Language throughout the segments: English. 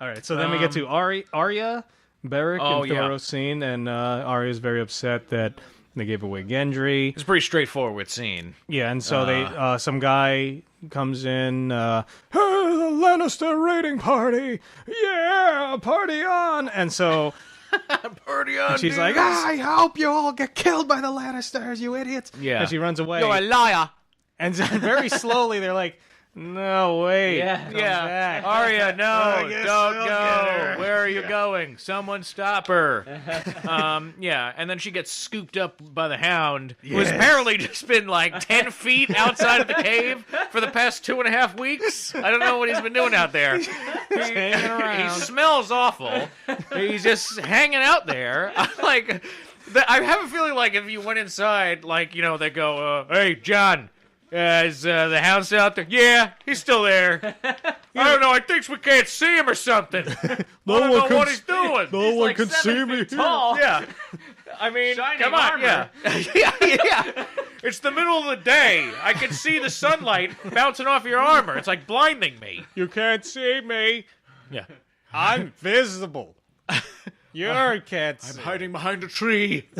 All right, so then we get to Arya, Beric, and Thoros scene, and Arya's very upset that they gave away Gendry. It's a pretty straightforward scene. Yeah, and so they some guy comes in, hey, the Lannister raiding party! Yeah, party on! And so... Party on, she's like, I hope you all get killed by the Lannisters, you idiots! Yeah. And she runs away. You're a liar! And very slowly, they're like, no, wait. Yeah. Arya, no, don't go. Where are you going? Someone stop her. And then she gets scooped up by the Hound, who's apparently just been like 10 feet outside of the cave for the past 2.5 weeks. I don't know what he's been doing out there. He's hanging around. He smells awful. He's just hanging out there. I have a feeling like if you went inside, like, you know, they go, hey, John, is the Hound still out there? Yeah, he's still there. I don't know, I think we can't see him or something. I don't know what he's doing. No one can see me. Tall. Yeah. I mean, Shining come on, armor. yeah. It's the middle of the day. I can see the sunlight bouncing off your armor. It's like blinding me. You can't see me. Yeah. I'm visible. You can't see. I'm hiding behind a tree.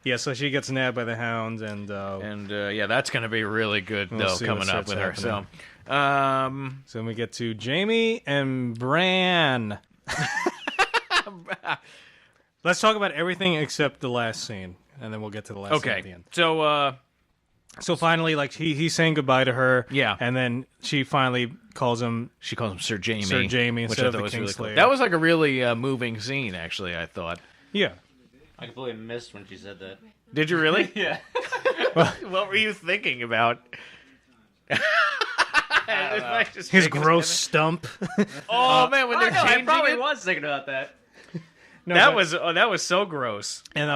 Yeah, so she gets nabbed by the Hounds, and that's going to be really good, though, coming up with her. So then we get to Jaime and Bran. Let's talk about everything except the last scene, and then we'll get to the last scene at the end. So finally, like, he's saying goodbye to her. Yeah. And then she finally calls him... She calls him Sir Jaime. Sir Jaime instead of the Kingslayer. Really cool. That was like a really moving scene, actually, I thought. Yeah. I completely missed when she said that. Did you really? Yeah. What were you thinking about? His gross stump. Oh, man, when they're changing I probably it? was thinking about that. No, that was so gross. And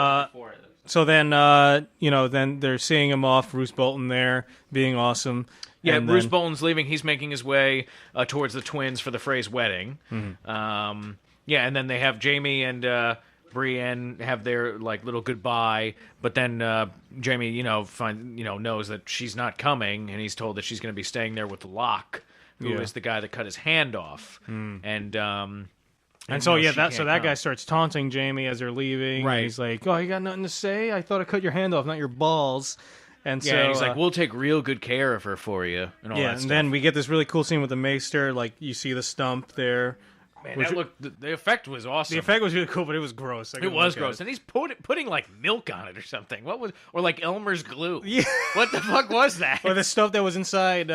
so then then they're seeing him off. Roose Bolton there being awesome. Yeah, and Roose Bolton's leaving. He's making his way towards the twins for the Frey's wedding. Mm-hmm. And then they have Jaime and Brienne have their like little goodbye, but then Jaime, knows that she's not coming, and he's told that she's going to be staying there with Locke, who is the guy that cut his hand off, and so that guy starts taunting Jaime as they're leaving. Right. He's like, "Oh, you got nothing to say? I thought I cut your hand off, not your balls." And and he's like, "We'll take real good care of her for you." And all that and stuff. then we get this really cool scene with the Maester. Like, you see the stump there. Man, the effect was awesome. The effect was really cool, but it was gross. It was gross, and he's putting like milk on it or something. Or like Elmer's glue? Yeah. What the fuck was that? Or the stuff that was inside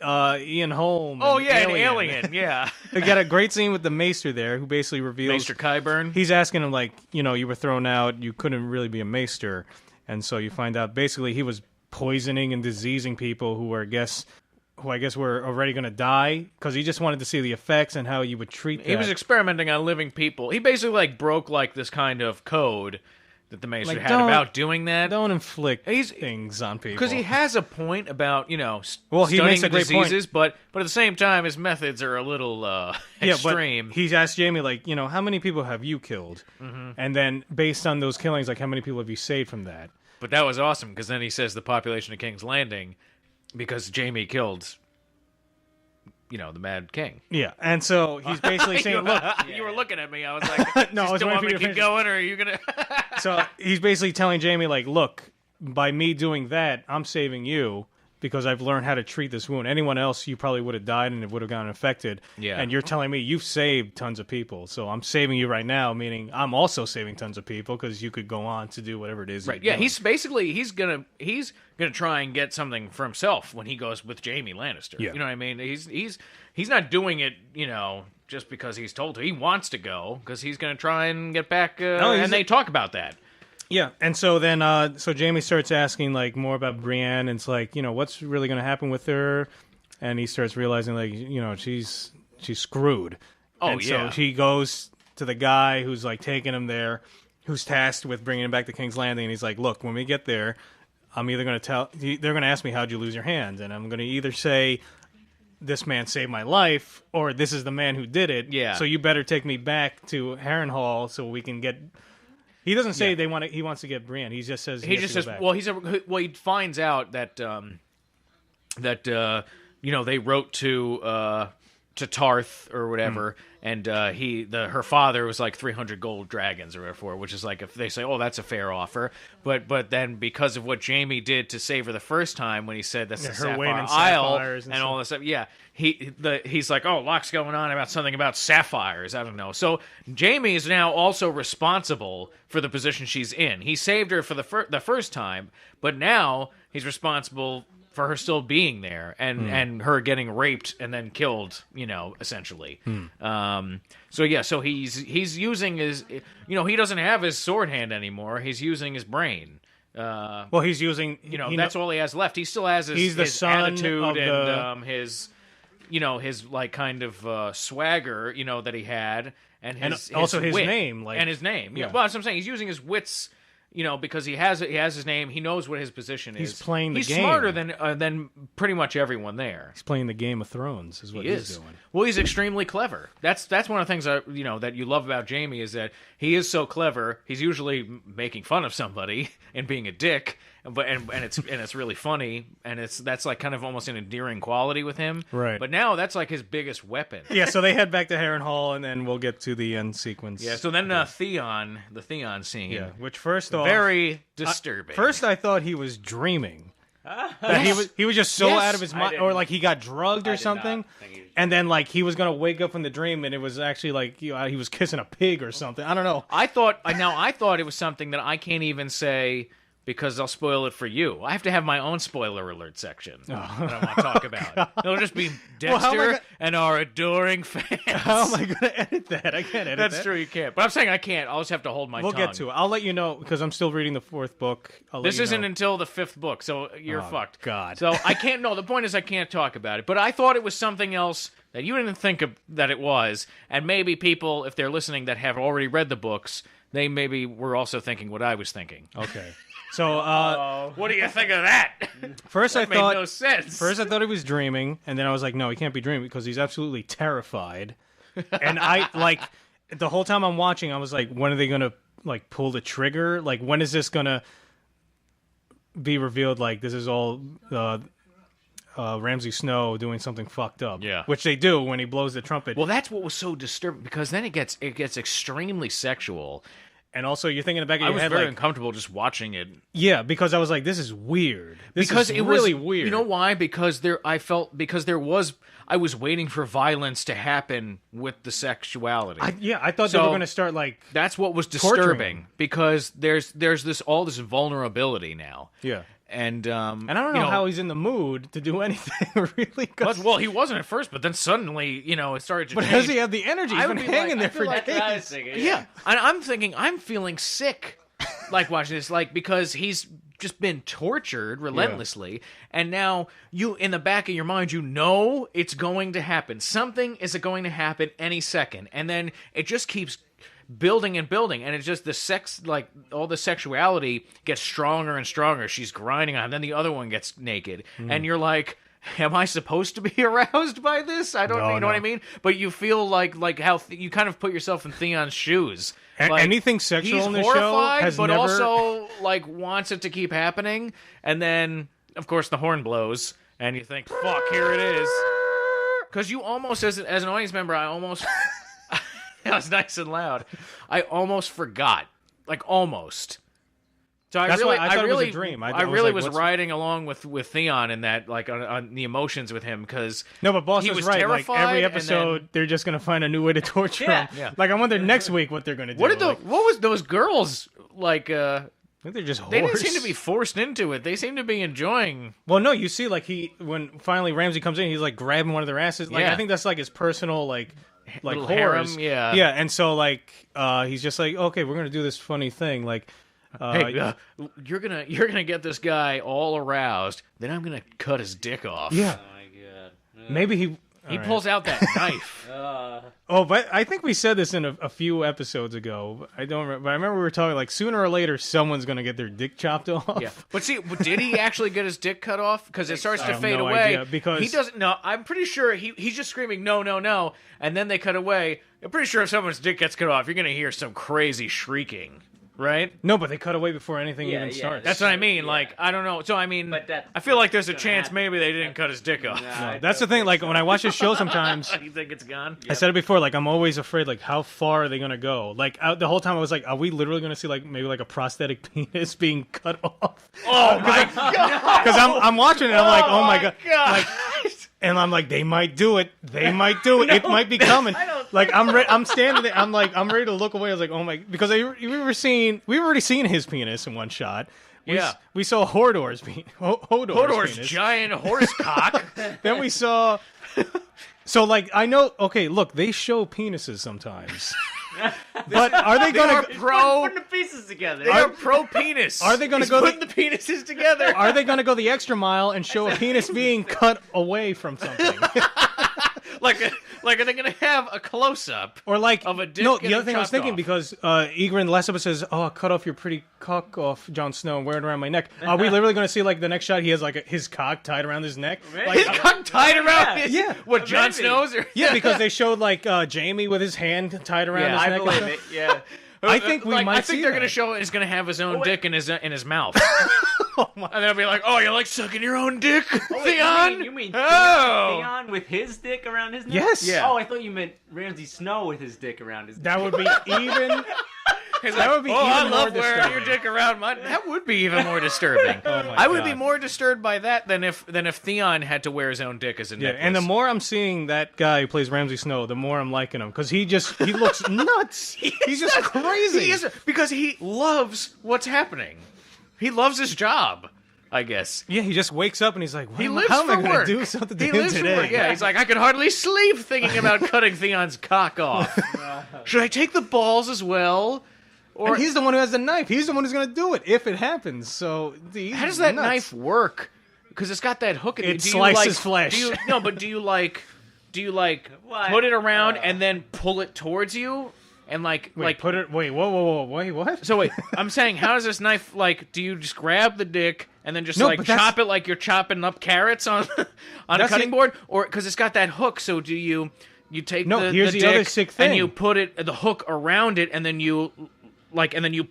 Ian Holm. Oh yeah, an alien. Yeah. They got a great scene with the Maester there, who basically reveals Maester Qyburn. He's asking him like, you were thrown out, you couldn't really be a Maester, and so you find out basically he was poisoning and diseasing people who I guess were already going to die, because he just wanted to see the effects and how you would treat that. He was experimenting on living people. He basically like broke like this kind of code that the Maester had about doing that. Don't inflict things on people. Because he has a point about, he studying makes a great diseases, but at the same time, his methods are a little extreme. But he's asked Jaime, like, how many people have you killed? Mm-hmm. And then based on those killings, like, how many people have you saved from that? But that was awesome, because then he says the population of King's Landing, because Jaime killed, the Mad King. Yeah, and so he's basically saying, look... You were looking at me, I was like, no, I was still want waiting me for to you keep to going, or are you going to... So he's basically telling Jaime, like, look, by me doing that, I'm saving you, because I've learned how to treat this wound. Anyone else, you probably would have died and it would have gotten infected. Yeah. And you're telling me you've saved tons of people, so I'm saving you right now, meaning I'm also saving tons of people, because you could go on to do whatever it is. Right. Yeah. He's basically he's gonna try and get something for himself when he goes with Jaime Lannister. Yeah. You know what I mean? He's not doing it, just because he's told to. He wants to go because he's gonna try and get back. And they talk about that. Yeah, and so then, Jaime starts asking, like, more about Brienne, and it's like, what's really going to happen with her? And he starts realizing, like, she's screwed. Oh, and yeah. so he goes to the guy who's, like, taking him there, who's tasked with bringing him back to King's Landing, and he's like, look, when we get there, I'm either going to they're going to ask me, how'd you lose your hand? And I'm going to either say, this man saved my life, or this is the man who did it. Yeah. So you better take me back to Harrenhal so we can get... He doesn't say he wants to get Brienne. He just says he says he finds out that they wrote to to Tarth or whatever, and her father was like 300 gold dragons or whatever, which is like, if they say, oh, that's a fair offer, but then because of what Jaime did to save her the first time when he said that's the Sapphire Isle and all this stuff, he's like, oh, Locke's going on about something about sapphires, I don't know. So Jaime is now also responsible for the position she's in. He saved her for the first time, but now he's responsible for her still being there and her getting raped and then killed, essentially. So he's using his, he doesn't have his sword hand anymore. He's using his brain. He's using, that's all he has left. He still has his attitude and his, his like kind of swagger, that he had, and his also his wit, name, and his name. Yeah. Well, that's what I'm saying. He's using his wits. Because he has his name, he knows what his position is. He's playing the game. He's smarter than pretty much everyone there. He's playing the Game of Thrones, is what he's doing. Well, he's extremely clever. That's one of the things that you love about Jaime is that he is so clever. He's usually making fun of somebody and being a dick, and it's really funny, and that's like kind of almost an endearing quality with him. Right. But now that's like his biggest weapon. Yeah. So they head back to Harrenhal, and then we'll get to the end sequence. Yeah. So then the Theon scene. Yeah. Which first off, very disturbing. First, I thought he was dreaming. That he was just so out of his mind, or like he got drugged or something. And then like he was gonna wake up from the dream, and it was actually like he was kissing a pig or something. I don't know. I thought it was something that I can't even say, because I'll spoil it for you. I have to have my own spoiler alert section that I want to talk about. It'll just be Dexter and our adoring fans. How am I going to edit that? I can't edit that. That's true, you can't. But I'm saying I can't. I'll just have to hold my tongue. We'll get to it. I'll let you know, because I'm still reading the 4th book. This isn't until the 5th book, so you're fucked. God. So I can't, no, the point is I can't talk about it. But I thought it was something else that you didn't think that it was. And maybe people, if they're listening that have already read the books, they maybe were also thinking what I was thinking. Okay. So, what do you think of that? First, that made no sense. First, I thought he was dreaming, and then I was like, no, he can't be dreaming because he's absolutely terrified. And I the whole time I'm watching, I was like, when are they gonna like pull the trigger? Like, when is this gonna be revealed? Like, this is all Ramsay Snow doing something fucked up. Yeah, which they do when he blows the trumpet. Well, that's what was so disturbing, because then it gets extremely sexual. And also, you're thinking in the back of your head, I was very uncomfortable just watching it. Yeah, because I was like, this is weird. Because it was really weird. You know why? Because I was waiting for violence to happen with the sexuality. I thought they were going to start like that's what was disturbing, because there's all this vulnerability now. Yeah. And I don't know how he's in the mood to do anything, really. Well, he wasn't at first, but then suddenly, it started to change. But does he have the energy? He's been hanging there for days. Yeah. And I'm thinking, I'm feeling sick, like, watching this, like, because he's just been tortured relentlessly, and now in the back of your mind, it's going to happen. Something is going to happen any second, and then it just keeps building and building, and it's just the sex, like all the sexuality gets stronger and stronger. She's grinding on, and then the other one gets naked, and you're like, am I supposed to be aroused by this? I don't know, what I mean? But you feel like how you kind of put yourself in Theon's shoes. Like, anything sexual in the show has but never... also like wants it to keep happening, and then of course the horn blows, and you think, fuck, here it is. Because you almost, as an audience member, I almost... That was nice and loud. I almost forgot. Like, almost. So I thought it was a dream. I really was riding along with Theon in that, like, on the emotions with him, because no, but Boss he was was right. terrified, like, every episode, they're just going to find a new way to torture him. Yeah. Like, I wonder next week what they're going to do. What was those girls, like... I think they're just They didn't seem to be forced into it. They seem to be enjoying... Well, no, you see, like, when finally Ramsay comes in, he's, like, grabbing one of their asses. Like, I think that's, like, his personal, like little horrors. harem, yeah. Yeah, and so, like, he's just like, okay, we're going to do this funny thing. Like, hey, you're gonna get this guy all aroused, then I'm going to cut his dick off. Yeah. Oh, my God. Maybe he pulls out that knife. But I think we said this in a few episodes ago. I don't remember. But I remember we were talking, like, sooner or later, some's going to get their dick chopped off. Yeah. But see, did he actually get his dick cut off? Because it starts to fade away. Idea, because he doesn't. No, I'm pretty sure he's just screaming, no, no, no. And then they cut away. I'm pretty sure if someone's dick gets cut off, you're going to hear some crazy shrieking. right? No, but they cut away before anything even starts. That's what I mean. Like, I don't know. So, I mean, I feel like there's a chance maybe they didn't cut his dick off. No, that's the thing. Like, when I watch this show sometimes... You think it's gone? I said it before, like, I'm always afraid, like, how far are they going to go? Like, the whole time I was like, are we literally going to see, like, maybe, like, a prosthetic penis being cut off? Oh, my God! Because I'm watching it, I'm like, oh, my God. Like, and I'm like, they might do it. They might do it. It might be coming. Like, I'm standing there. I'm like, I'm ready to look away. I was like, oh, my... Because we've already seen his penis in one shot. We saw Hodor's penis. Hodor's giant horse cock. Then we saw... So, like, I know... Okay, look, they show penises sometimes. But are they going to... Putting the pieces together. They are pro-penis. Are they going to go... putting the penises together. Are they going to go the extra mile and show a penis being cut away from something? Like, are they going to have a close-up or like of a dick? No, the other thing I was thinking, off? because Eager in the last episode says, "Oh, cut off your pretty cock off, Jon Snow, and wear it around my neck." Are we literally going to see, like, the next shot? He has like his cock tied around his neck. Like, his cock tied around his. Yeah. What, Jon Snow's? Or... Yeah, because they showed like Jaime with his hand tied around his neck. I believe it. Yeah. I think we might. I think they're going to show he's going to have his own dick in his mouth. And they'll be like, "Oh, you like sucking your own dick, Theon?" You mean Theon with his dick around his neck? Yes. Yeah. Oh, I thought you meant Ramsay Snow with his dick around his neck. That would be even. That would be even I more love wearing disturbing. your dick around my. That would be even more disturbing. I would be more disturbed by that than if Theon had to wear his own dick as a necklace. And the more I'm seeing that guy who plays Ramsay Snow, the more I'm liking him, because he looks nuts. He's just crazy. He is, because he loves what's happening. He loves his job, I guess. Yeah, he just wakes up and he's like, He lives how am I for going to work. do something to He him lives today? for work. Yeah, he's like, I could hardly sleep thinking about cutting Theon's cock off. Should I take the balls as well? Or And he's the one who has the knife. He's the one who's going to do it if it happens. So how does that knife work? Because it's got that hook in it. It slices flesh. But do you put it around and then pull it towards you? And what? So wait, I'm saying, how does this knife, like, do you just grab the dick and then just chop it like you're chopping up carrots on a cutting board? Or because it's got that hook, so do you take the here's the dick other sick thing. and you put the hook around it, and then you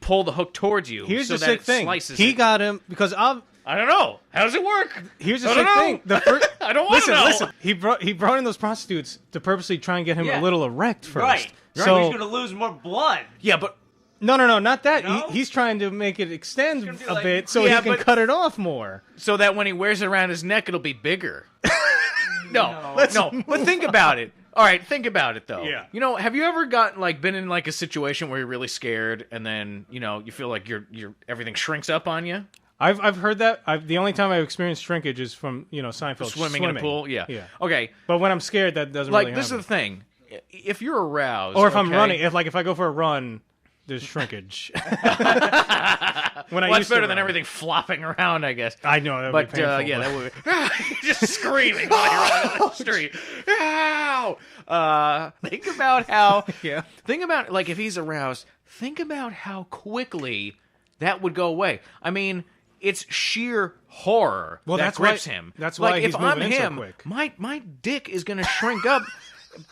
pull the hook towards you. Here's so the that sick it thing. slices He it. got him because I don't know. How does it work? Here's the I sick don't know. thing. The first, I don't want to know. Listen. He brought in those prostitutes to purposely try and get him a little erect first. Right. So he's going to lose more blood. Yeah, but no, not that. No? He's trying to make it extend It's a gonna be bit like- so Yeah, he can but- cut it off more. so that when he wears it around his neck, it'll be bigger. No. But think about it. All right, think about it though. Yeah. You know, have you ever been in like a situation where you're really scared and then you feel like your everything shrinks up on you? I've heard that. The only time I've experienced shrinkage is from Seinfeld Swimming in a pool. Yeah. Okay. But when I'm scared, that doesn't Like really this happen. is the thing. If you're aroused, Or if I'm okay? running, if I go for a run, there's shrinkage. When Well, I that's used to better than run. everything flopping around, I guess. I know that would But be painful. yeah, but- that would be just screaming while you're running down the street. Ow! Think about how. Yeah. Think about, like, if he's aroused. Think about how quickly that would go away. I mean, it's sheer horror Well, that that's grips why- him. that's like, why if he's I'm moving in so him, quick. my dick is going to shrink up.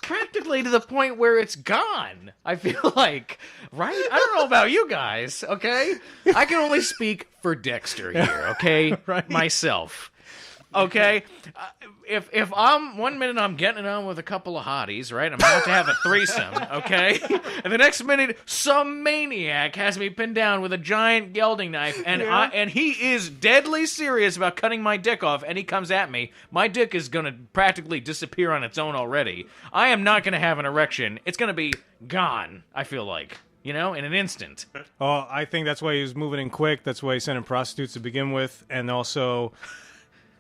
Practically to the point where it's gone, I feel like. Right? I don't know about you guys, okay? I can only speak for Dexter here, okay? Right. Myself. Okay? If I'm, 1 minute I'm getting it on with a couple of hotties, right? I'm about to have a threesome, okay? And the next minute, some maniac has me pinned down with a giant gelding knife, and and he is deadly serious about cutting my dick off, and he comes at me. My dick is going to practically disappear on its own already. I am not going to have an erection. It's going to be gone, I feel like. In an instant. Oh, I think that's why he was moving in quick. That's why he sent in prostitutes to begin with, and also,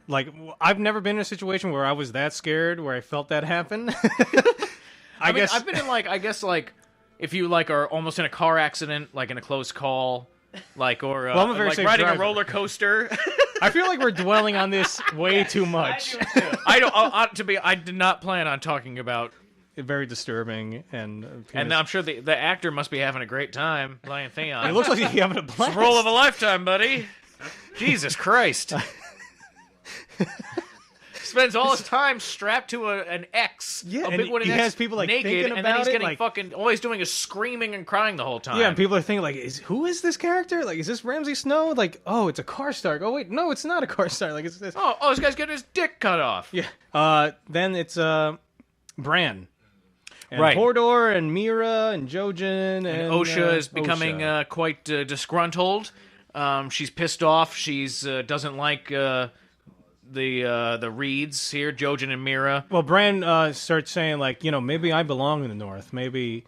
like, I've never been in a situation where I was that scared, where I felt that happen. I mean, guess I've been in, if you, are almost in a car accident, like in a close call, or I'm a very like safe riding driver. a roller coaster. I feel like we're dwelling on this way too much. I did not plan on talking about. Very disturbing, and I'm sure the actor must be having a great time playing Theon. it looks like he's having a blast. Role of a lifetime, buddy. Jesus Christ. spends all his time strapped to an X. Yeah, a and big wooden he X, has people, like, naked, thinking and then he's about it, getting like- fucking. All he's doing is screaming and crying the whole time. Yeah, and people are thinking, like, who is this character? Like, is this Ramsay Snow? Like, oh, it's a Karstark. Oh, wait, no, it's not a Karstark. Like, it's this. Oh, this guy's getting his dick cut off. Yeah. Then it's Bran. And Right. Hodor and Mira and Jojen and Osha is becoming Osha. quite disgruntled. She's pissed off. She's doesn't like the Reeds here, Jojen and Mira. Well, Bran starts saying, like, maybe I belong in the North. Maybe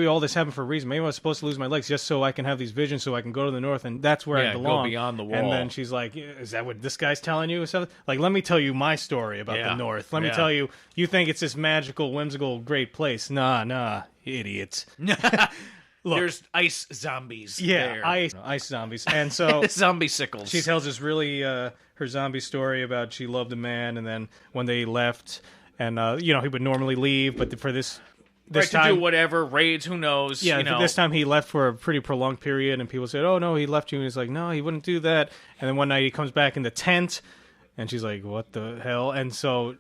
all this happened for a reason. Maybe I was supposed to lose my legs just so I can have these visions, so I can go to the North, and that's where I belong. Go beyond the wall. And then she's like, "Is that what this guy's telling you?" Or something? Like, let me tell you my story about the North. Let me tell you. You think it's this magical, whimsical, great place? Nah, idiots. Look, there's ice zombies. there. Ice zombies, and so zombie sickles. she tells us really her zombie story about she loved a man, and then when they left, and he would normally leave, but for this time, to do whatever raids, who knows? Yeah, this time he left for a pretty prolonged period, and people said, "Oh no, he left you." And he's like, "No, he wouldn't do that." And then one night he comes back in the tent, and she's like, "What the hell?" And so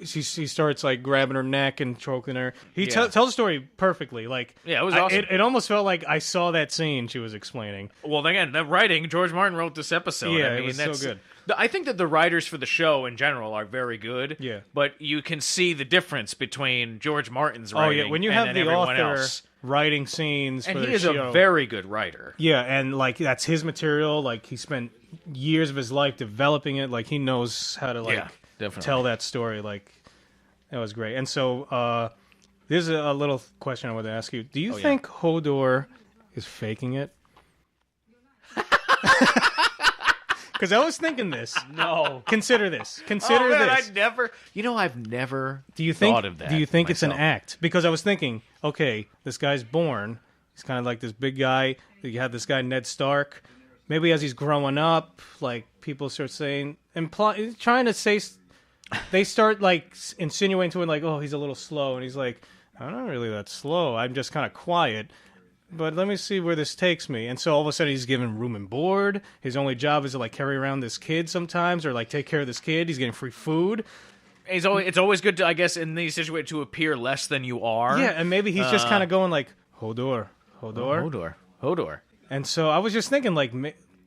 she starts like grabbing her neck and choking her. He tells the story perfectly. Like, it was awesome. It almost felt like I saw that scene she was explaining. Well, again, the writing. George Martin wrote this episode. Yeah, I mean, it was so good. I think that the writers for the show in general are very good. Yeah. But you can see the difference between George Martin's writing when you and have then the everyone author else. writing scenes, And for he the is show. a very good writer. Yeah, and like that's his material. Like he spent years of his life developing it. Like he knows how to definitely tell that story. Like that was great. And so there's a little question I wanted to ask you. Do you think Hodor is faking it? Because I was thinking this. No. Consider this. Consider this. I've never Do you think? thought of that. Do you think it's an myself. act? Because I was thinking, okay, this guy's born. He's kind of like this big guy. You have this guy Ned Stark. Maybe as he's growing up, like people start saying, trying to say, they start like insinuating to him, like, oh, he's a little slow, and he's like, I'm not really that slow. I'm just kind of quiet. But let me see where this takes me. And so all of a sudden he's given room and board. His only job is to like carry around this kid sometimes, or like take care of this kid. He's getting free food. It's always good to, I guess, in these situations to appear less than you are. Yeah, and maybe he's just kind of going like, Hodor. Hodor. And so I was just thinking, like,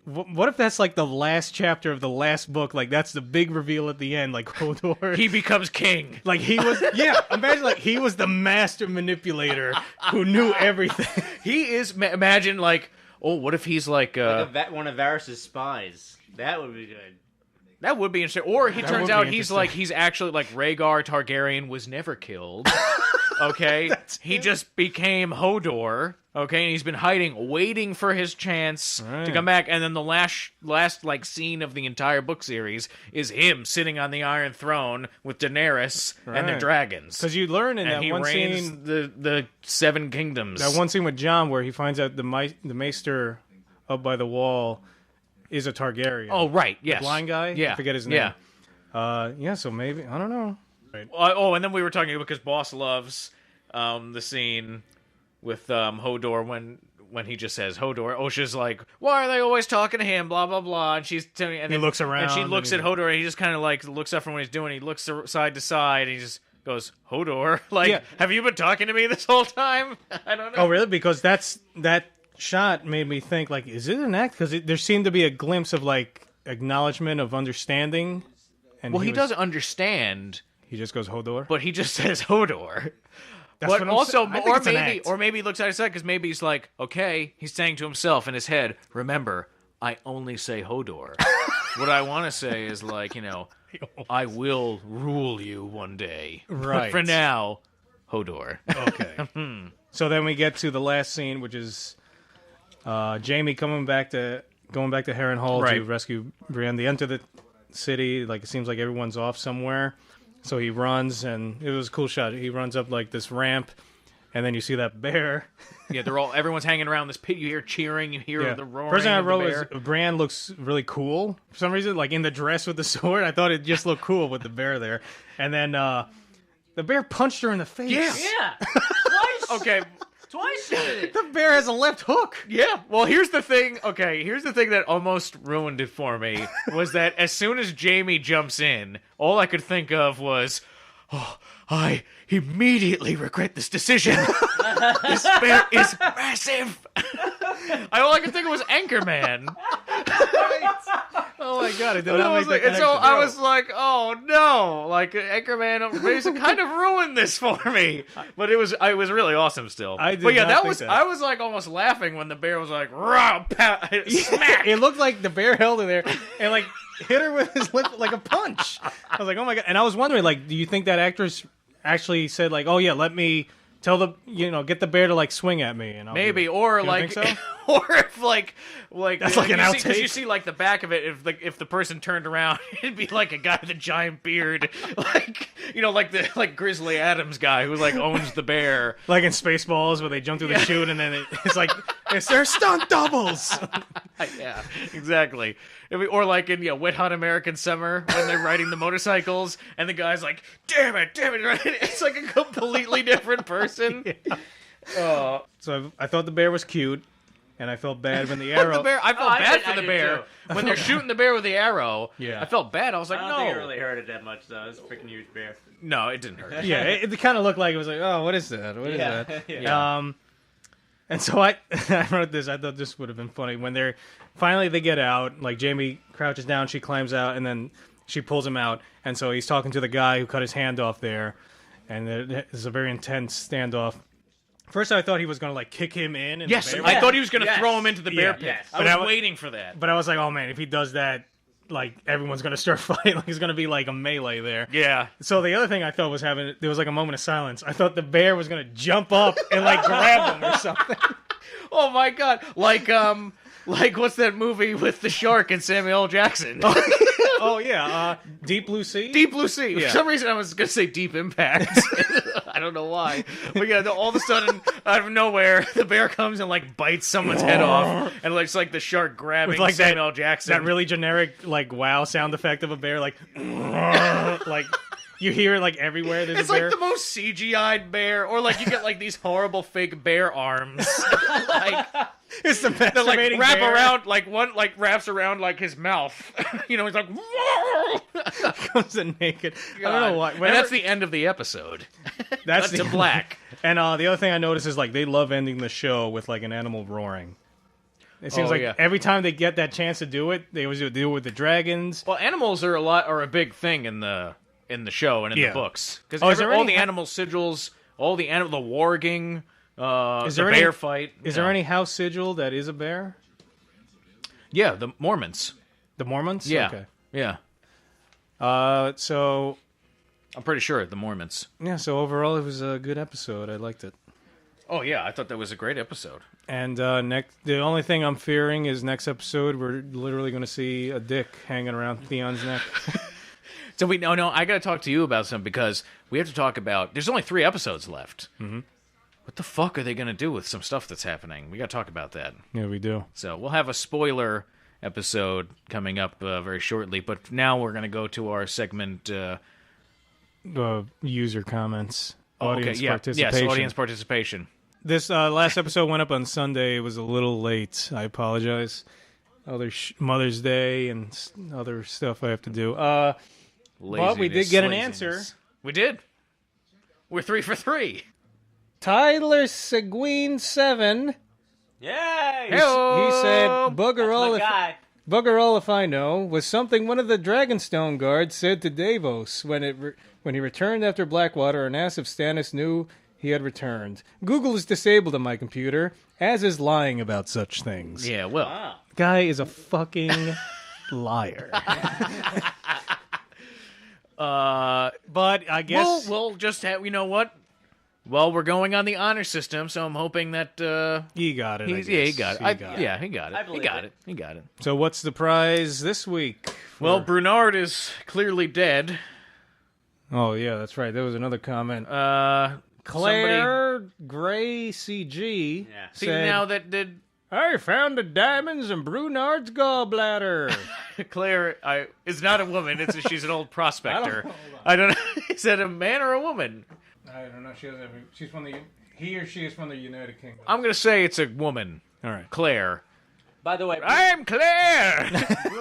what if that's like the last chapter of the last book? Like that's the big reveal at the end. Like Hodor, He becomes king. like he was. Yeah, imagine like he was the master manipulator who knew everything. He is. Imagine like, oh, what if he's like one of Varys' spies. That would be good. that would be interesting. Or he That turns would be out he's interesting. actually like Rhaegar Targaryen was never killed. Okay, he just became Hodor. Okay, and he's been hiding, waiting for his chance to Right. come back. And then the last like scene of the entire book series is him sitting on the Iron Throne with Daenerys and the Right. dragons. Because you learn in And that he one reigns scene, the Seven Kingdoms. that one scene with Jon, where he finds out the Maester up by the wall is a Targaryen. Oh, right, yes. blind guy. Yeah, I forget his name. Yeah. Yeah. So maybe I don't know. And then we were talking because Boss loves the scene with Hodor when he just says Hodor. Osha's like, why are they always talking to him? Blah blah blah. And she's telling, and He then- looks around and she and looks he- at Hodor, and he just kind of like looks up from what he's doing. He looks side to side, and he just goes Hodor. Like, Yeah. have you been talking to me this whole time? I don't know. Oh, really? Because that shot made me think, like, is it an act? Because there seemed to be a glimpse of like acknowledgement of understanding. And Well, he was- doesn't understand, He just goes Hodor. but he just says Hodor. That's But what I'm also, saying. I think it's an act. or maybe he looks outside because maybe he's like, okay, he's saying to himself in his head, remember, I only say Hodor. What I want to say is like, I will rule you one day. But Right. for now, Hodor. Okay. So then we get to the last scene, which is Jaime going back to Harrenhal Right. to rescue Brienne. They enter the city. Like it seems like everyone's off somewhere. So he runs, and it was a cool shot. He runs up like this ramp, and then you see that bear. Yeah, everyone's hanging around this pit. You hear cheering. You hear the roaring. First thing I of the wrote bear. was Bran looks really cool for some reason, like in the dress with the sword. I thought it just looked cool with the bear there. And then the bear punched her in the face. Yeah. Yeah. Twice. Okay. twice with it. The bear has a left hook. Yeah, well, here's the thing. Okay, here's the thing that almost ruined it for me was that as soon as Jaime jumps in, all I could think of was, oh, I immediately regret this decision. This bear is massive. All I could think of was Anchorman. Oh my god! I did not make that And connection. so I was like, "Oh no!" Like Anchorman basically kind of ruined this for me. But it was really awesome still. But yeah, not think that. I was like almost laughing when the bear was like, "Rah!" Smack. It looked like the bear held her there and like hit her with his lip like a punch. I was like, oh my god! And I was wondering, like, do you think that actress actually said like, oh yeah, let me tell get the bear to like swing at me? And Maybe, or like, think so? or if like That's like an because you outtake. see like the back of it. If the person turned around, it'd be like a guy with a giant beard, like Grizzly Adams guy who like owns the bear. Like in Spaceballs where they jump through the chute and then it's like it's their stunt doubles. Yeah, exactly. Or like in Wet Hot American Summer when they're riding the motorcycles and the guy's like, damn it, right? It's like a completely different person. So I thought the bear was cute, and I felt bad when the arrow. I felt bad for I the did bear. too. When they're shooting the bear with the arrow, Yeah. I felt bad. I was like, I no. don't think it really hurt it that much, though. It's a freaking huge bear. No, it didn't hurt. Yeah, it kind of looked like it was like, oh, what is that? What is that? Yeah. And so I wrote this. I thought this would have been funny when they get out. Like Jaime crouches down, she climbs out, and then she pulls him out. And so he's talking to the guy who cut his hand off there, and there's a very intense standoff. First, I thought he was going to like kick him in. And Yes, the bear I thought he was going to throw him into the bear Yeah. pit. Yes. I was waiting for that. But I was like, oh man, if he does that, like everyone's going to start fighting. Like it's going to be like a melee there. Yeah. So the other thing I thought was there was like a moment of silence. I thought the bear was going to jump up and like grab him or something. Oh my god! Like what's that movie with the shark and Samuel L. Jackson? Oh yeah, Deep Blue Sea. Deep Blue Sea. Yeah. For some reason, I was gonna say Deep Impact. I don't know why, but yeah, all of a sudden, out of nowhere, the bear comes and like bites someone's head off, and it's like the shark grabbing With, like, Samuel L. Jackson. That really generic like wow sound effect of a bear, like like you hear it like everywhere. There's It's a like bear. the most CGI'd bear, or like you get like these horrible fake bear arms, like It's the that like masturbating wrap bear. around, like one like wraps around like his mouth. He's like, Comes in naked. I don't know why. And that's the end of the episode. That's Cut to black. And the other thing I noticed is like they love ending the show with like an animal roaring. It seems like yeah. every time they get that chance to do it, they always do it with the dragons. Well, animals are a big thing in the show and in Yeah. the books because Oh, is there all any- the animal sigils, all the warging, Is the there bear any- fight. Is there any house sigil that is a bear? Yeah, the Mormons. The Mormons? Yeah, Okay. yeah. So I'm pretty sure the Mormons. yeah, so overall it was a good episode. I liked it. Oh yeah, I thought that was a great episode. And the only thing I'm fearing is next episode we're literally going to see a dick hanging around Theon's neck. So I got to talk to you about something because we have to talk about. There's only 3 episodes left. Mm-hmm. What the fuck are they going to do with some stuff that's happening? We got to talk about that. Yeah, we do. So we'll have a spoiler episode coming up very shortly. But now we're going to go to our segment. User comments, audience participation. Yes, audience participation. This last episode went up on Sunday. It was a little late. I apologize. Other Mother's Day and other stuff I have to do. But we did get an answer. We did. We're 3 for 3. Tyler Seguin 7. Yay! He said, That's my guy. Bugger all if I know, was something one of the Dragonstone guards said to Davos when he returned after Blackwater and asked if Stannis knew he had returned. Google is disabled on my computer, as is lying about such things. Yeah, well. Wow. Guy is a fucking liar. But I guess... We'll just have, you know what? Well, we're going on the honor system, so I'm hoping that he got it, I yeah, he guess. got it. He got it. Yeah, he got it. I He believe got it. it. He got it. So what's the prize this week? Well, Brunard is clearly dead. Oh, yeah, that's right. There was another comment. Somebody, Claire Gray CG Yeah. see said, now that did I found the diamonds in Brunard's gallbladder. Claire is not a woman. She's an old prospector. Hold on. I don't know. Is that a man or a woman? I don't know. She doesn't have. She's from the He or she is from the United Kingdom. I'm going to say it's a woman. All right. Claire. By the way, I'm Claire.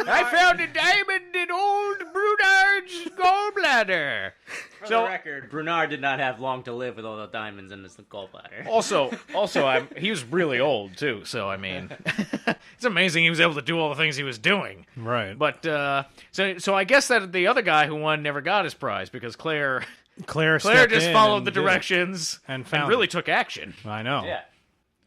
I found a diamond in old Brunard's gallbladder. for the record, Brunard did not have long to live with all the diamonds in his gallbladder. Also, he was really old too. So I mean, it's amazing he was able to do all the things he was doing. Right. But so I guess that the other guy who won never got his prize because Claire just followed the directions and really took action. I know. Yeah.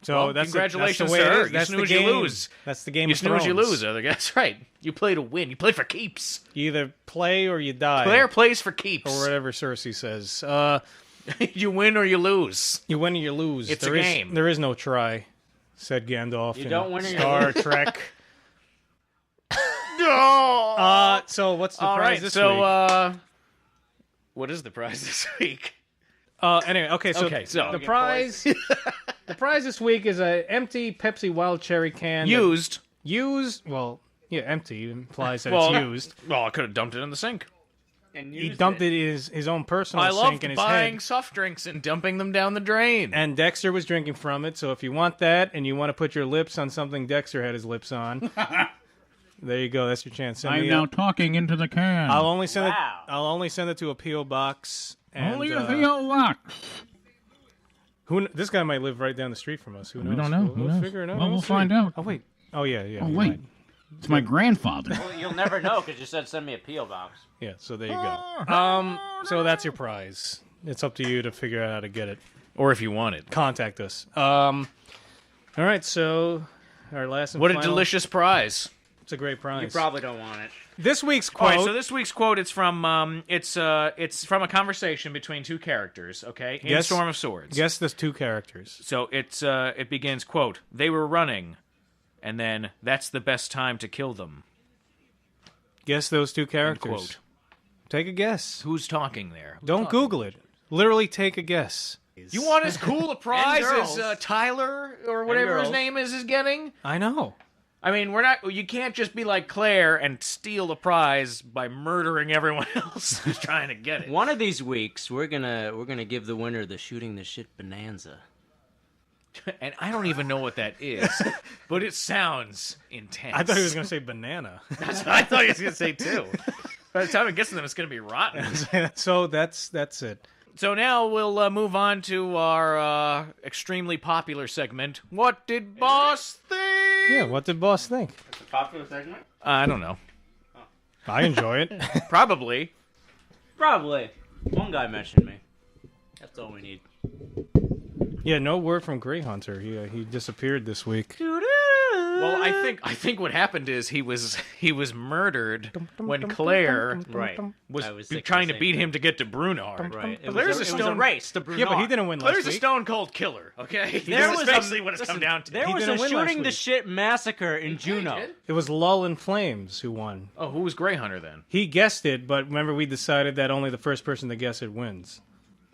So Well, that's congratulations, that's the way sir. it is. That's You snooze, the game. you lose. That's the game. You of snooze, you Thrones. lose. That's right. You play to win. You play for keeps. You either play or you die. Claire plays for keeps. or whatever Cersei says. You win or you lose. You win or you lose. It's a game. There is no try, said Gandalf. You in don't win or you Star lose. Trek. No. So what's the All prize right. this So, week? what is the prize this week? Anyway, okay. So, so- the prize, the prize this week is an empty Pepsi Wild Cherry can. Used. Used. Well, yeah, empty implies that Well, it's used. Well, I could have dumped it in the sink. And He dumped it in his own personal I sink loved in his buying head. soft drinks and dumping them down the drain. And Dexter was drinking from it. So if you want that and you want to put your lips on something Dexter had his lips on, there you go. That's your chance. Send I'm me now talking into the can. I'll only send Wow. it. I'll only send it to a PO box. And, Only a Theo Locke. This guy might live right down the street from us. Who knows? We don't know. We'll Who knows? figure it out. Well, we'll see. find out. Oh wait. Oh yeah. Oh, you're wait. right. It's my grandfather. Well, you'll never know because you said send me a P.O. box. Yeah. So there you go. So that's your prize. It's up to you to figure out how to get it. Or if you want it. Contact us. All right. So our last. And What a final- delicious prize. It's a great prize. You probably don't want it. This week's All quote. right, so this week's quote it's from it's from a conversation between two characters, okay? In Guess- Storm of Swords. Guess the two characters. So it begins, quote, "They were running, and then that's the best time to kill them." Guess those two characters. quote. Take a guess. Who's talking there? Don't Google it. Literally take a guess. You want as cool a prize girls. as Tyler or whatever his girls. name is getting? I know. I mean, you can't just be like Claire and steal the prize by murdering everyone else who's trying to get it. One of these weeks, we're gonna give the winner the shooting the shit bonanza. And I don't even know what that is, but it sounds intense. I thought he was going to say banana. That's what I thought he was going to say too. By the time it gets to them, it's going to be rotten. So that's it. So now we'll move on to our extremely popular segment. What did Boss think? Yeah, what did boss think? It's a popular segment. I don't know. I enjoy it. Probably. Probably. One guy mentioned me. That's all we need. Yeah, no word from Grey Hunter. He disappeared this week. Well, I think what happened is he was murdered when Claire Right. was I was thinking trying the to same beat thing. him to get to Brunard. Right. It Claire's was a a, it was a stone race to Brunard. Yeah, but he didn't win last Claire's a week. stone cold killer. Okay, There this was is basically what it's come down to. There He was didn't a win last shooting the week. shit massacre in Juneau. did? It was Lull and Flames who won. Oh, who was Grey Hunter then? He guessed it, but remember we decided that only the first person to guess it wins.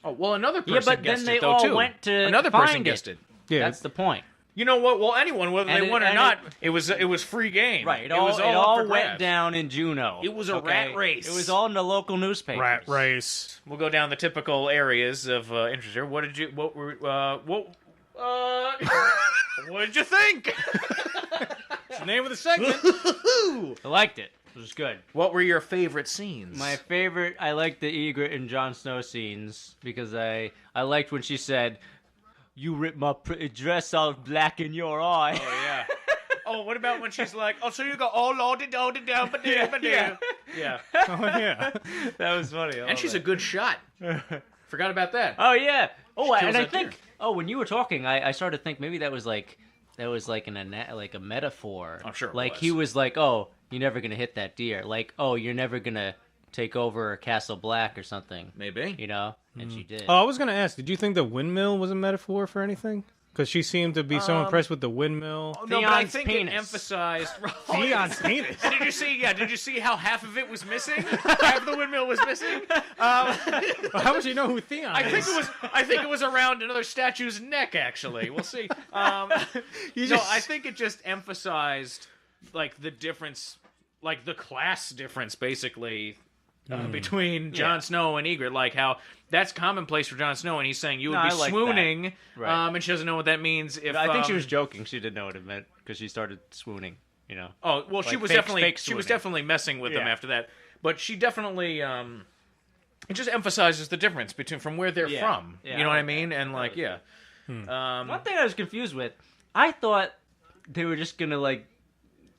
Oh, well, another person Yeah, but then guessed they it though all too. went to Another find person guessed it. Yeah, That's the point. You know what? Well, anyone, whether And they it- won or and not, it was free game. Right. It was all up for went grabs. down in Juneau. It was a okay? rat race. It was all in the local newspapers. rat race. We'll go down the typical areas of interest here. What did you? What were? What did you think? It's the name of the segment. I liked it. It was good. What were your favorite scenes? My favorite, I liked the Ygritte and Jon Snow scenes because I liked when she said, "You ripped my pretty dress out, black in your eye." Oh yeah. Oh, what about when she's like, "Oh, so you go, oh lordy down, but Yeah. yeah." Oh yeah. That was funny. And she's a good shot. Forgot about that. Oh yeah. Oh, She kills and I that think. deer. Oh, when you were talking, I started to think maybe that was like a metaphor. I'm sure it like was. he was like, "Oh, you're never gonna hit that deer." Like, "Oh, you're never gonna take over Castle Black or something." Maybe. You know, and she did. Oh, I was going to ask, did you think the windmill was a metaphor for anything? Because she seemed to be so impressed with the windmill. No, but I Theon's think penis. it emphasized. Theon's penis. And did you see? Yeah, did you see how half of it was missing? Half of the windmill was missing. How would you know who Theon I is? think it was around another statue's neck. Actually, we'll see. No, I think it just emphasized like the difference, like the class difference, basically, between Jon Snow and Ygritte, like how that's commonplace for Jon Snow, and he's saying you would be like swooning, right. and she doesn't know what that means. If I think she was joking. She didn't know what it meant because she started swooning. You know. Oh well, she like was definitely messing with them after that, but she definitely it just emphasizes the difference between from where they're from. You know what I mean? And like one thing I was confused with, I thought they were just gonna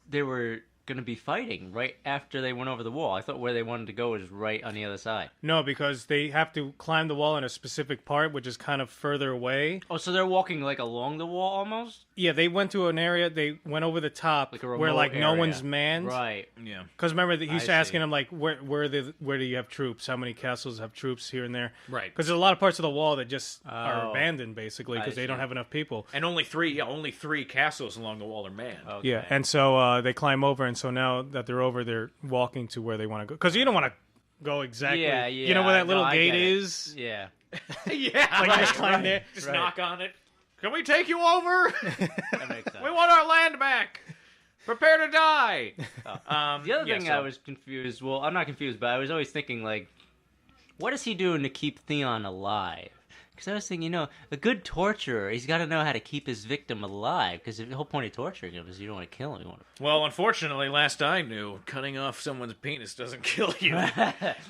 they were gonna be fighting right after they went over the wall. I thought where they wanted to go was right on the other side. No, because they have to climb the wall in a specific part, which is kind of further away. Oh, so they're walking like along the wall almost? Yeah, they went to an area. They went over the top Like a remote where no area. one's manned. Right. yeah. Because remember, he's I asking see. him like, where do you have troops? How many castles have troops here and there? Right. Because there's a lot of parts of the wall that just are abandoned, basically, I because they don't see. have enough people. And only three castles along the wall are manned. Okay. Yeah, and so they climb over, and so now that they're over, they're walking to where they want to go. Because you don't want to go exactly. Yeah, You know where that little I gate get it. is? Yeah. Yeah, Like, just climb there. Just knock on it. Can we take you over? That makes sense. We want our land back. Prepare to die. The other thing I was confused. Well, I'm not confused, but I was always thinking what is he doing to keep Theon alive? Because I was thinking, a good torturer, he's got to know how to keep his victim alive. Because the whole point of torturing him is you don't want to kill him. You want to... Well, unfortunately, last I knew, cutting off someone's penis doesn't kill you.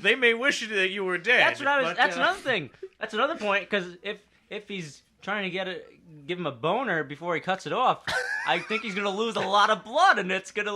They may wish that you were dead. That's what I was. but, That's another thing. That's another point. Because if he's trying to give him a boner before he cuts it off, I think he's gonna lose a lot of blood, and it's gonna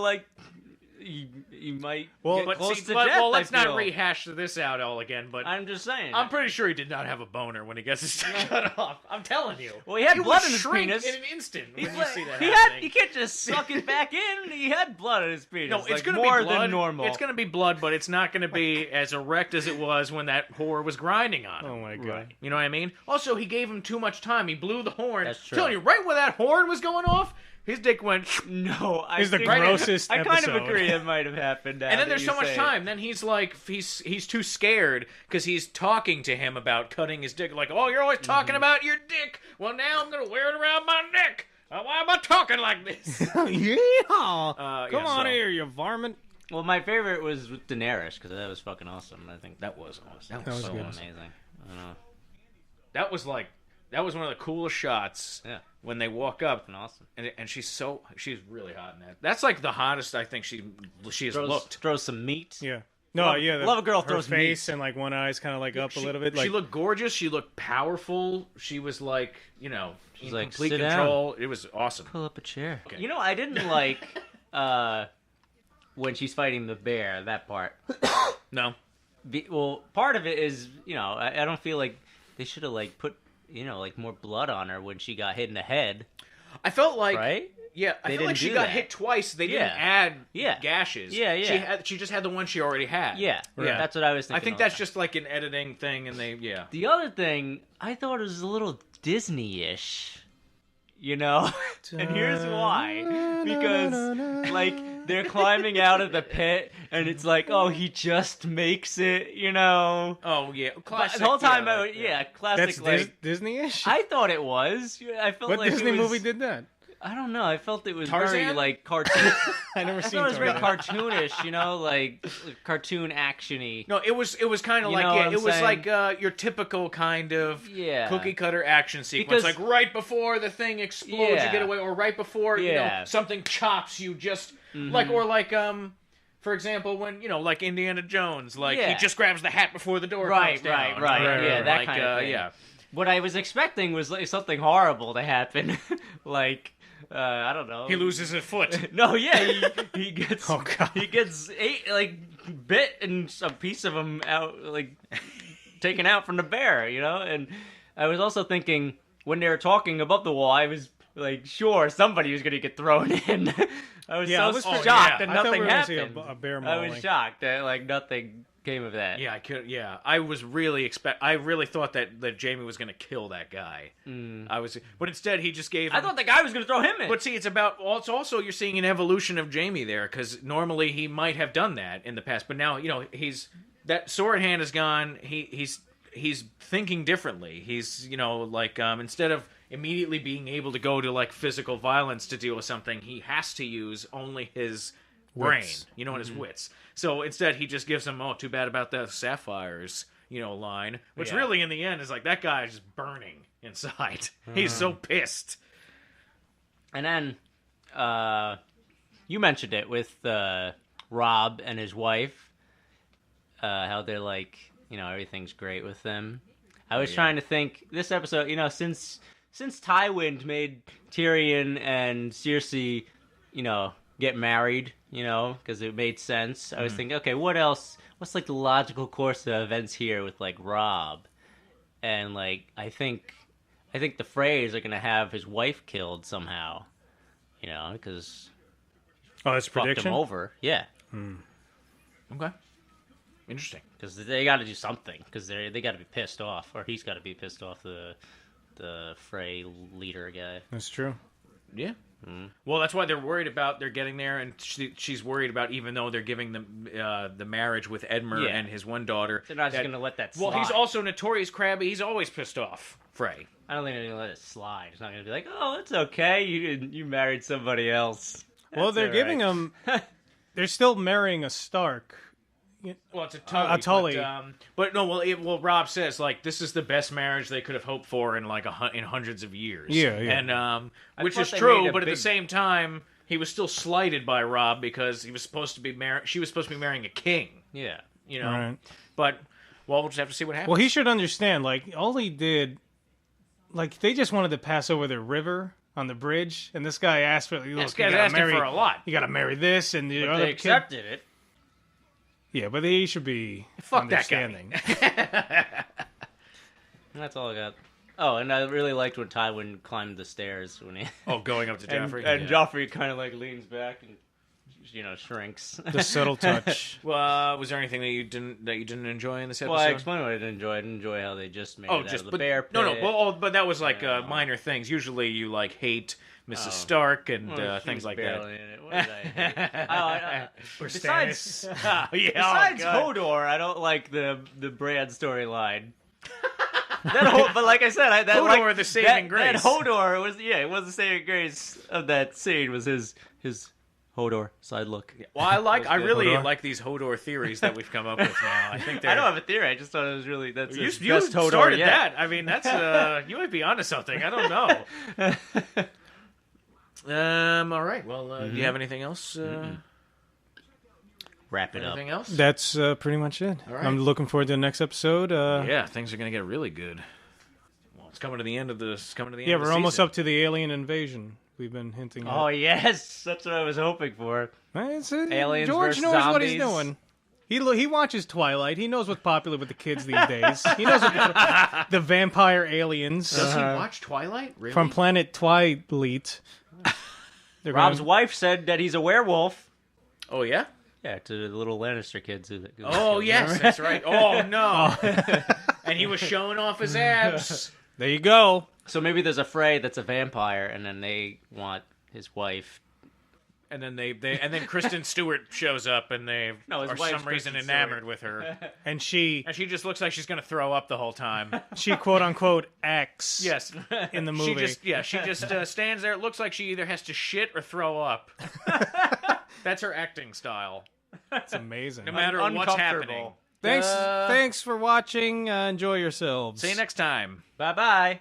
you might get close to death. Well, let's I not feel. rehash this out all again. But I'm just saying. I'm pretty sure he did not have a boner when he gets his dick cut off. I'm telling you. Well, he had will blood in his shrink penis. in an instant when you see that He happening. can't just suck it back in. He had blood in his penis. No, it's gonna more be blood. than normal. It's gonna be blood, but it's not gonna be as erect as it was when that whore was grinding on him. Oh my god. Right. You know what I mean? Also, he gave him too much time. He blew the horn. That's true. Telling you, right when that horn was going off, his dick went. No, I It's the think- grossest I kind of episode. agree it might have happened. And then there's so much time. Then he's like, he's too scared because he's talking to him about cutting his dick. Like, oh, you're always talking about your dick. Well, now I'm gonna wear it around my neck. Why am I talking like this? Yeah. Come on so- here, you varmint. Well, my favorite was with Daenerys because that was fucking awesome. I think That was awesome. That was so good. amazing. I don't know. That was one of the coolest shots. Yeah. When they walk up, Fucking awesome. and she's really hot in that. That's like the hottest I think she has looked. Throws some meat. Yeah. No, yeah. love a girl her throws face meat. and like one eye's kind of like up a little bit. Like, She looked gorgeous. She looked powerful. She was like, in like, complete "Sit down." control. It was awesome. Pull up a chair. Okay. I didn't like when she's fighting the bear. That part. No. Part of it is I don't feel like they should have put more blood on her when she got hit in the head. I felt like Right? Yeah, I They feel like didn't she do got that. hit twice. They didn't Yeah. add Yeah. gashes. Yeah, yeah. She just had the one she already had. Yeah, Yeah. that's what I was thinking. I think all that's the time. just like an editing thing, and The other thing, I thought it was a little Disney-ish. And here's why. Because, they're climbing out of the pit, and it's like, oh, he just makes it, Oh yeah, But classic. the whole time, yeah, classic, that's Disney-ish? I thought it was. I felt What like Disney it was, movie did that? I don't know. I felt it was Tarzan? very, cartoon. I never I seen thought it was very Tarzan. cartoonish, cartoon actiony. No, it was kind of You like know what I'm it was saying? like your typical kind of Yeah. cookie cutter action sequence, Because- like right before the thing explodes, you Yeah. get away, or right before Yeah. something chops you, just for example, when like Indiana Jones, he Yeah. just grabs the hat before the door Right, comes down. right. Right, Yeah, right, that like, kind of thing. Yeah. What I was expecting was something horrible to happen, I don't know. He loses a foot. No, yeah, he gets Oh, God. he gets bit and a piece of him out taken out from the bear, And I was also thinking when they were talking above the wall, I was sure somebody was gonna get thrown in. I was Yeah, I so was- shocked yeah. that I thought we nothing were gonna see happened. a bear I mauling. was shocked that nothing came of that. Yeah, I could. Yeah, I was really I really thought that Jaime was going to kill that guy. But instead he just gave. I him- thought the guy was gonna throw him in. But see, it's also you're seeing an evolution of Jaime there, because normally he might have done that in the past, but now he's that sword hand is gone. He's thinking differently. He's instead of immediately being able to go to physical violence to deal with something, he has to use only his brain, and his wits. So instead, he just gives him, "Oh, too bad about the sapphires," line, which really in the end is like that guy is just burning inside. He's so pissed. And then, you mentioned it with Rob and his wife, how they're like, everything's great with them. I was trying to think this episode, since Tywin made Tyrion and Cersei, get married, because it made sense. I was thinking, okay, what else? What's like the logical course of events here with like Rob? And like, I think the Freys are gonna have his wife killed somehow, because that's fucked prediction. him over. Yeah. Okay. Interesting. Because they got to do something. Because they got to be pissed off, or he's got to be pissed off the Frey leader guy. That's true. Yeah. Well, that's why they're worried about they're getting there, and she's worried about even though they're giving them the marriage with Edmure and his one daughter. They're not just going to let that slide. Well, he's also notorious crabby. He's always pissed off Frey. I don't think they're going to let it slide. It's not going to be like, oh, it's okay. You married somebody else. Well, they're giving him. They're still marrying a Stark. Well, it's a Tully. But no, well, Rob says like this is the best marriage they could have hoped for in like in hundreds of years. Yeah. And which is true, but at the same time, he was still slighted by Rob because he was supposed to be she was supposed to be marrying a king. Yeah, Right. But we'll just have to see what happens. Well, he should understand. Like all he did, like they just wanted to pass over the river on the bridge, and this guy asked for. Look, this guy's asking for a lot. You got to marry this, and the but other they accepted it. Yeah, but he should be Fuck understanding. That guy. That's all I got. Oh, and I really liked when Tywin climbed the stairs when he. Going up to Joffrey. And Joffrey kind of like leans back and shrinks. The subtle touch. Well, was there anything that you didn't enjoy in this episode? Well, I explained what I didn't enjoy. I didn't enjoy how they just made it out of the bear pit. No. Well, but that was like minor things. Usually, you like hate Mrs. Stark and things like that. In it. What did I hate? Besides besides Hodor, I don't like the Bran storyline. But like I said, Hodor, the saving grace. That Hodor was it was the saving grace of that scene was his Hodor side look. Yeah. Well, I really like these Hodor theories that we've come up with now. I think I don't have a theory. I just thought it was really that's you best Hodor started yet. that. I mean, that's you might be onto something. I don't know. All right. Well, do you have anything else? Wrap it up. Anything else? That's pretty much it. All right. I'm looking forward to the next episode. Yeah, things are going to get really good. Well, it's coming to the end of this. Yeah, we're almost up to the alien invasion. We've been hinting at. Oh yes, that's what I was hoping for. Aliens George versus knows zombies. what he's doing. He watches Twilight. He knows what's popular with the kids these days. He knows what the vampire aliens. Does he watch Twilight? Really? From planet Twilight. Rob's wife said that he's a werewolf. Oh yeah. Yeah, to the little Lannister kids. Oh yes, that's right. Oh no. And he was showing off his abs. There you go. So maybe there's a Frey that's a vampire, and then they want his wife. And then then Kristen Stewart shows up, and they are for some reason enamored with her, and she just looks like she's going to throw up the whole time. She quote unquote acts. Yes, in the movie. She just stands there. It looks like she either has to shit or throw up. That's her acting style. It's amazing. No matter what's happening. Thanks for watching. Enjoy yourselves. See you next time. Bye bye.